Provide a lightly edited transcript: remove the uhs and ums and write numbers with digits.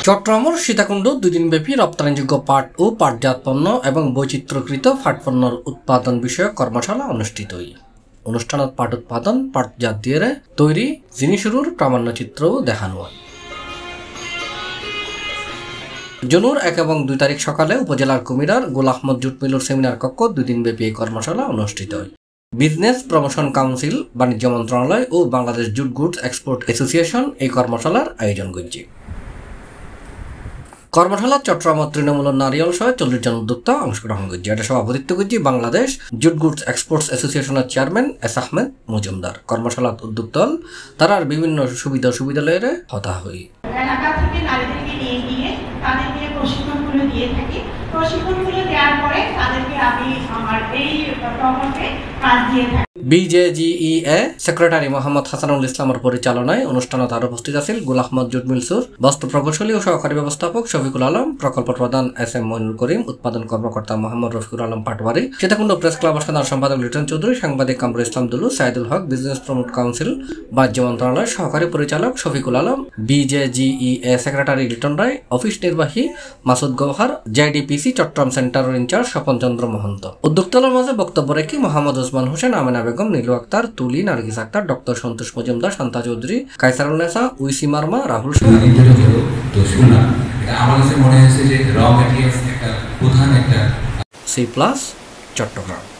চট্টগ্রামের সীতাকুণ্ড 2 দিনব্যাপী রপ্তানিযোগ্য পাট ও পাটজাত পণ্য এবং বৈচিত্র্যকৃত পাট পণ্যর উৎপাদন বিষয়ক কর্মশালা অনুষ্ঠিত হয়। অনুষ্ঠানত পাট উৎপাদন, পাটজাত দিয়ে তৈরি জিনিসের প্রামাণ্যচিত্রও দেখানো হয়। জুনের 1 এবং 2 তারিখ সকালে উপজেলার কুমিরার গোল আহমদ জুট মিলের সেমিনার কক্ষ 2 দিনব্যাপী এই কর্মশালা অনুষ্ঠিত হয়। বিজনেস প্রমোশন কাউন্সিল, বাণিজ্য মন্ত্রণালয় ও Bangladesh jute goods export association এই কর্মশালার আয়োজন করছে। কর্মশালা চট্টগ্রাম তৃণমূল নারিয়াল সহ 40 জন উদ্যোক্তা অংশগ্রহণ করছে। এটা সভাপতিত্ব করছে বাংলাদেশ জুট গুডস এক্সপোর্টস অ্যাসোসিয়েশনের চেয়ারম্যান এস আহমেদ মজুমদার। কর্মশালাত উদ্যোক্তা তারা বিভিন্ন সুবিধা লয়ে হতা হই। এলাকা থেকে নারীদেরকে নিয়ে গিয়ে তাদেরকে প্রশিক্ষণগুলো দিয়ে থাকি। প্রশিক্ষণগুলো দেওয়ার পরে তাদেরকে আমি আমার এই প্রকল্পে কাজ দিয়ে থাকি। বিজেজিইএ সেক্রেটারি মোহাম্মদ হাসানুল ইসলামের পরিচালনায় অনুষ্ঠানত আরো উপস্থিত আছেন গোল আহমদ জুট মিলসুর বস্তু প্রকৌশলী ও সহকারী ব্যবস্থাপক শফিকুল আলম, প্রকল্প প্রধান এস.এম. মইনুল করিম, উৎপাদন কর্মকর্তা মোহাম্মদ রফিকুল আলম পাটওয়ারি, সীতাকুণ্ড প্রেস ক্লাব সাধারণ সম্পাদক লিটন চৌধুরী, সাংবাদিক কামরুল ইসলাম দুলু, সাইদুল হক, বিজনেস প্রমোট কাউন্সিল বাণিজ্য মন্ত্রণালয় সহকারী পরিচালক শফিকুল আলম, বিজেজিইএ সেক্রেটারি লিটন রায়, অফিস নির্বাহী মাসুদ গওহার, জেডিপিসি চট্টগ্রাম সেন্টারের ইনচার্জ স্বপন চন্দ্র মহন্ত। উদ্যোক্তাদের মাঝে বক্তব্য রেখে মোহাম্মদ ওসমান হোসেন, আমেনা বেগম, নীলু আক্তার, তুলি, নার্গিস আক্তার, ডক্টর সন্তোষ মজুমদার, শান্তা চৌধুরী, কাইসারুল নেসা, উইসি মার্মা, রাহুল সি প্লাস চট্টগ্রাম।